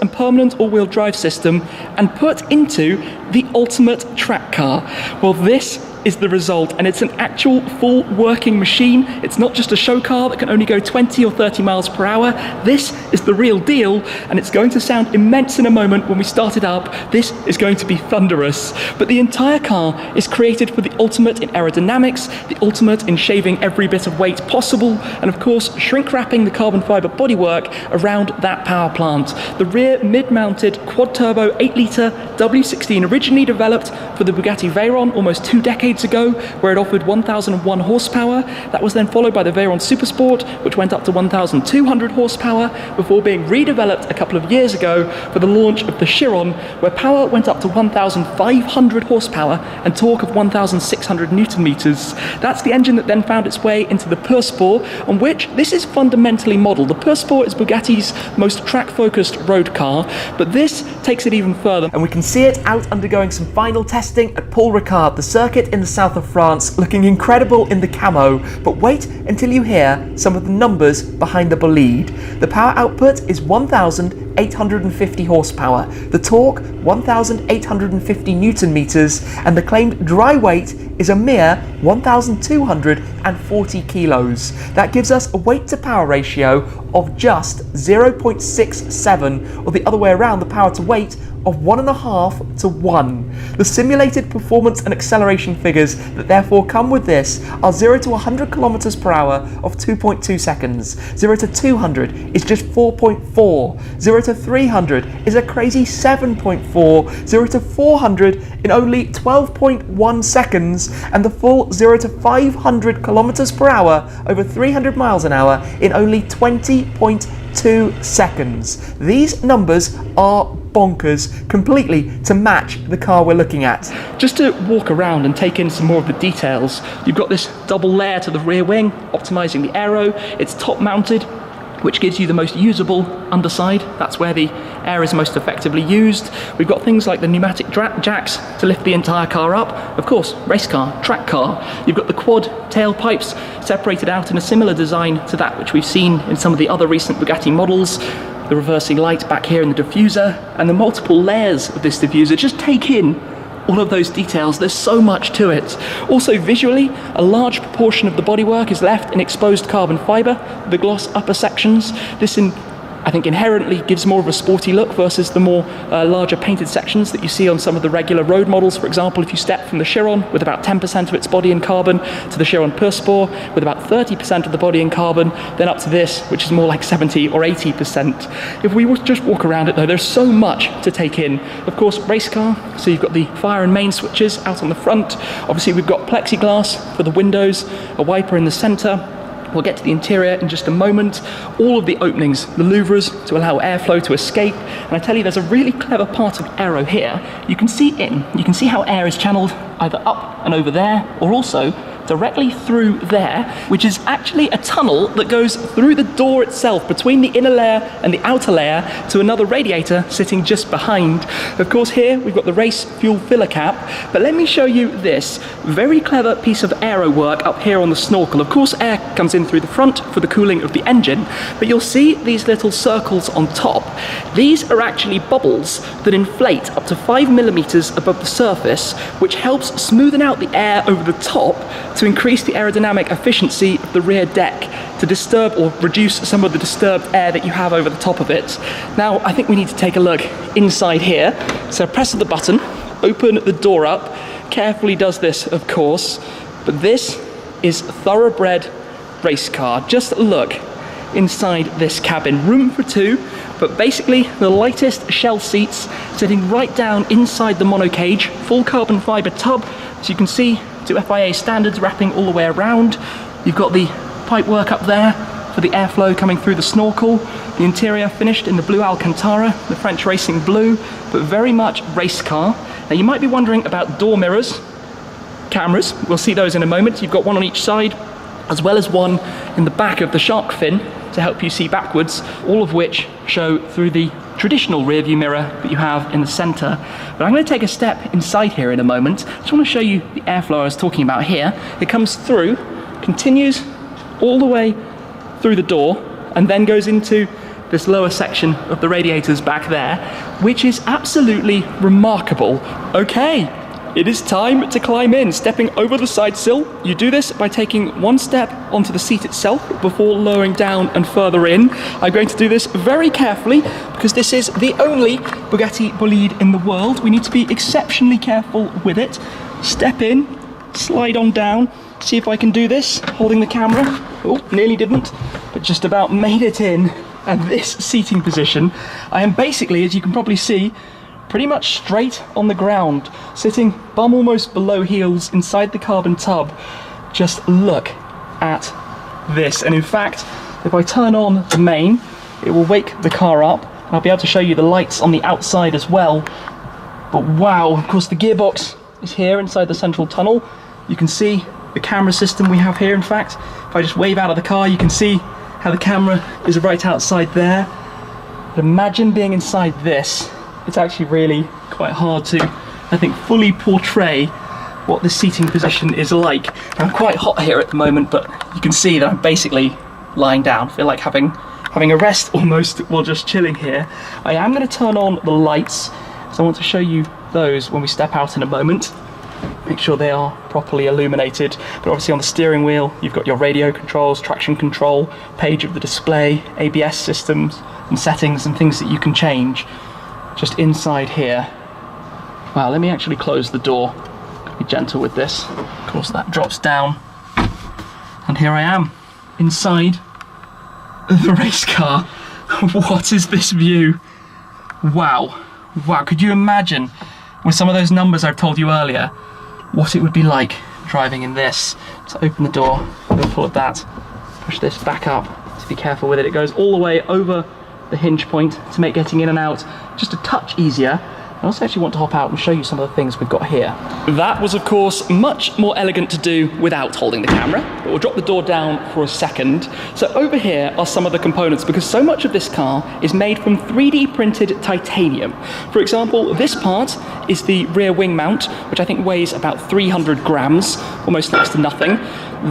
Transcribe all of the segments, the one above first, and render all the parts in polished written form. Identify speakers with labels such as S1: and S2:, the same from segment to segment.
S1: and permanent all-wheel drive system and put into the ultimate track car. Well, this is the result, and it's an actual full working machine. It's not just a show car that can only go 20 or 30 miles per hour. This is the real deal, and it's going to sound immense in a moment when we start it up. This is going to be thunderous. But the entire car is created for the ultimate in aerodynamics, the ultimate in shaving every bit of weight possible, and of course shrink wrapping the carbon fiber bodywork around that power plant. The rear mid-mounted quad-turbo 8-litre W16, originally developed for the Bugatti Veyron almost 2 decades ago, where it offered 1,001 horsepower. That was then followed by the Veyron Supersport, which went up to 1,200 horsepower, before being redeveloped a couple of years ago for the launch of the Chiron, where power went up to 1,500 horsepower and torque of 1,600 newton meters. That's the engine that then found its way into the Pursport, on which this is fundamentally modelled. The Pursport is Bugatti's most track-focused road car, but this takes it even further. And we can see it out undergoing some final testing at Paul Ricard, the circuit in the south of France, looking incredible in the camo. But wait until you hear some of the numbers behind the Bolide. The power output is 1,850 horsepower, the torque 1,850 newton meters, and the claimed dry weight is a mere 1,240 kilos. That gives us a weight to power ratio of just 0.67, or the other way around, the power to weight of 1.5 to 1. The simulated performance and acceleration figures that therefore come with this are 0 to 100 kilometers per hour of 2.2 seconds, 0 to 200 is just 4.4, 0 to 300 is a crazy 7.4, 0 to 400 in only 12.1 seconds, and the full 0 to 500 kilometers per hour over 300 miles an hour in only 20.2 seconds. These numbers are bonkers, completely to match the car we're looking at. Just to walk around and take in some more of the details, you've got this double layer to the rear wing, optimizing the aero. It's top mounted, which gives you the most usable underside. That's where the air is most effectively used. We've got things like the pneumatic jacks to lift the entire car up. Of course, race car, track car. You've got the quad tailpipes separated out in a similar design to that which we've seen in some of the other recent Bugatti models. The reversing light back here in the diffuser, and the multiple layers of this diffuser. Just take in all of those details. There's so much to it. Also visually, a large proportion of the bodywork is left in exposed carbon fiber, the gloss upper sections. This I think inherently gives more of a sporty look versus the more larger painted sections that you see on some of the regular road models. For example, if you step from the Chiron with about 10% of its body in carbon to the Chiron Pursport with about 30% of the body in carbon, then up to this, which is more like 70 or 80%. If we just walk around it though, there's so much to take in. Of course, race car, so you've got the fire and main switches out on the front. Obviously we've got plexiglass for the windows, a wiper in the center. We'll get to the interior in just a moment. All of the openings, the louvres to allow airflow to escape. And I tell you, there's a really clever part of aero here. You can see how air is channeled either up and over there, or also directly through there, which is actually a tunnel that goes through the door itself between the inner layer and the outer layer to another radiator sitting just behind. Of course, here we've got the race fuel filler cap, but let me show you this very clever piece of aero work up here on the snorkel. Of course, air comes in through the front for the cooling of the engine, but you'll see these little circles on top. These are actually bubbles that inflate up to 5 millimeters above the surface, which helps smoothen out the air over the top to increase the aerodynamic efficiency of the rear deck, to disturb or reduce some of the disturbed air that you have over the top of it. Now, I think we need to take a look inside here. So press the button, open the door up, carefully does this, of course, but this is thoroughbred race car. Just look inside this cabin. Room for two, but basically the lightest shell seats sitting right down inside the monocage, full carbon fiber tub, as you can see, to FIA standards, wrapping all the way around. You've got the pipe work up there for the airflow coming through the snorkel. The interior finished in the blue Alcantara, the French racing blue, but very much race car. Now you might be wondering about door mirrors, cameras. We'll see those in a moment. You've got one on each side, as well as one in the back of the shark fin to help you see backwards, all of which show through the traditional rear view mirror that you have in the center. But I'm going to take a step inside here in a moment. I just want to show you the airflow I was talking about here. It comes through, continues all the way through the door, and then goes into this lower section of the radiators back there, which is absolutely remarkable. Okay, it is time to climb in, stepping over the side sill. You do this by taking one step onto the seat itself before lowering down and further in. I'm going to do this very carefully because this is the only Bugatti Bolide in the world. We need to be exceptionally careful with it. Step in, slide on down, see if I can do this, holding the camera. Oh, nearly didn't, but just about made it in. And this seating position, I am basically, as you can probably see, pretty much straight on the ground, sitting bum almost below heels inside the carbon tub. Just look at this. And in fact, if I turn on the main, it will wake the car up. And I'll be able to show you the lights on the outside as well. But wow, of course the gearbox is here inside the central tunnel. You can see the camera system we have here. In fact, if I just wave out of the car, you can see how the camera is right outside there. But imagine being inside this. It's actually really quite hard to, I think, fully portray what this seating position is like. I'm quite hot here at the moment, but you can see that I'm basically lying down. I feel like having a rest almost while just chilling here. I am going to turn on the lights, so I want to show you those when we step out in a moment. Make sure they are properly illuminated. But obviously on the steering wheel, you've got your radio controls, traction control, page of the display, ABS systems, and settings and things that you can change. Just inside here. Wow, let me actually close the door. Be gentle with this. Of course, that drops down. And here I am, inside the race car. What is this view? Wow. Wow, could you imagine, with some of those numbers I've told you earlier, what it would be like driving in this? So open the door, we'll pull at that, push this back up, to be careful with it. It goes all the way over the hinge point to make getting in and out just a touch easier. I also actually want to hop out and show you some of the things we've got here. That was of course much more elegant to do without holding the camera, but we'll drop the door down for a second. So over here are some of the components, because so much of this car is made from 3D printed titanium. For example, this part is the rear wing mount, which I think weighs about 300 grams, almost next to nothing.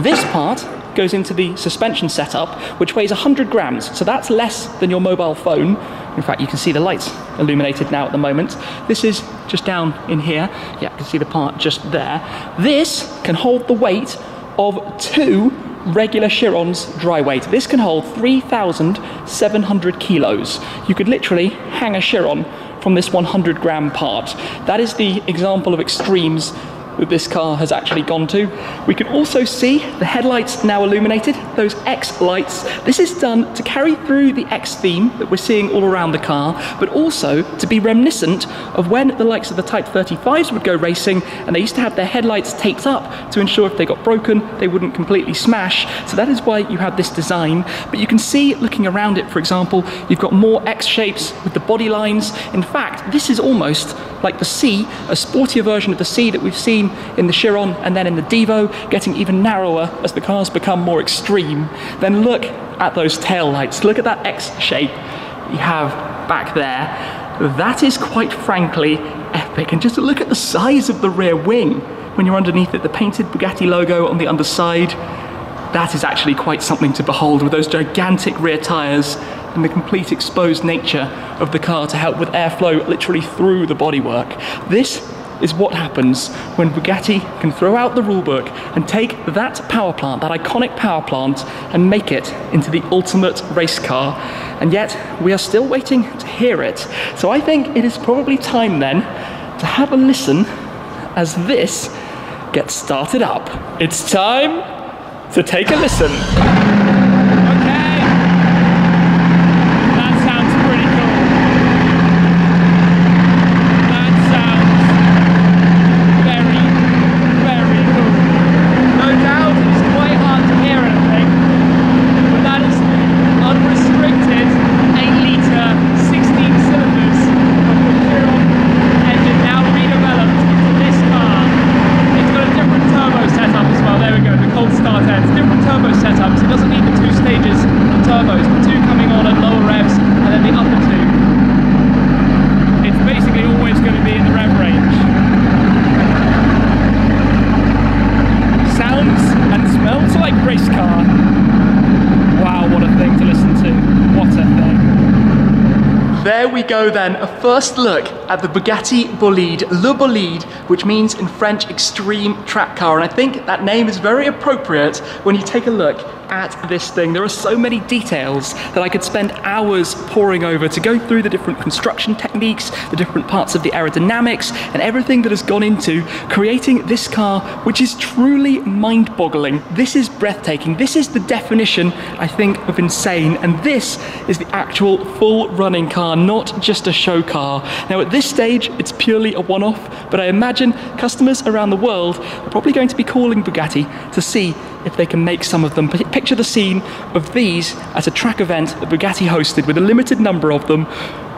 S1: This part goes into the suspension setup, which weighs 100 grams, so that's less than your mobile phone. In fact, you can see the lights illuminated now at the moment. This is just down in here. Yeah, you can see the part just there. This can hold the weight of 2 regular Chiron's dry weight. This can hold 3,700 kilos. You could literally hang a Chiron from this 100 gram part. That is the example of extremes that this car has actually gone to. We can also see the headlights now illuminated, those X lights. This is done to carry through the X theme that we're seeing all around the car, but also to be reminiscent of when the likes of the Type 35s would go racing, and they used to have their headlights taped up to ensure if they got broken, they wouldn't completely smash. So that is why you have this design. But you can see, looking around it, for example, you've got more X shapes with the body lines. In fact, this is almost like the C, a sportier version of the C that we've seen in the Chiron and then in the Devo, getting even narrower as the cars become more extreme. Then look at those tail lights. Look at that X shape you have back there. That is quite frankly epic. And just look at the size of the rear wing when you're underneath it, the painted Bugatti logo on the underside. That is actually quite something to behold, with those gigantic rear tyres and the complete exposed nature of the car to help with airflow literally through the bodywork. This is what happens when Bugatti can throw out the rulebook and take that power plant, that iconic power plant, and make it into the ultimate race car. And yet we are still waiting to hear it. So I think it is probably time then to have a listen as this gets started up. It's time to take a listen. go then, a first look at the Bugatti Bolide, Le Bolide, which means in French extreme track car, and I think that name is very appropriate when you take a look at this thing. There are so many details that I could spend hours poring over to go through the different construction techniques, the different parts of the aerodynamics, and everything that has gone into creating this car, which is truly mind-boggling. This is breathtaking. This is the definition, I think, of insane, and this is the actual full running car, not just a show car. Now at this stage, it's purely a one-off, but I imagine customers around the world are probably going to be calling Bugatti to see if they can make some of them. Picture the scene of these at a track event that Bugatti hosted with a limited number of them.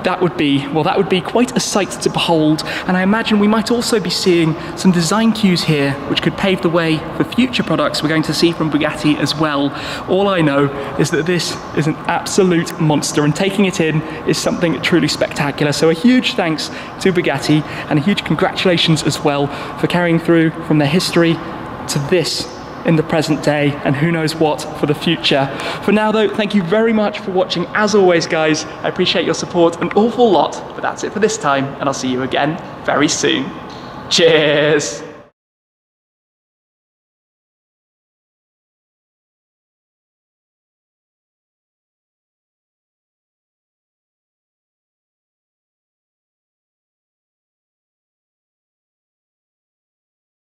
S1: That would be quite a sight to behold, and I imagine we might also be seeing some design cues here which could pave the way for future products we're going to see from Bugatti as well. All I know is that this is an absolute monster, and taking it in is something truly spectacular. So a huge thanks to Bugatti, and a huge congratulations as well for carrying through from their history to this in the present day, and who knows what for the future. For now though, thank you very much for watching. As always guys, I appreciate your support an awful lot, but that's it for this time, and I'll see you again very soon. Cheers!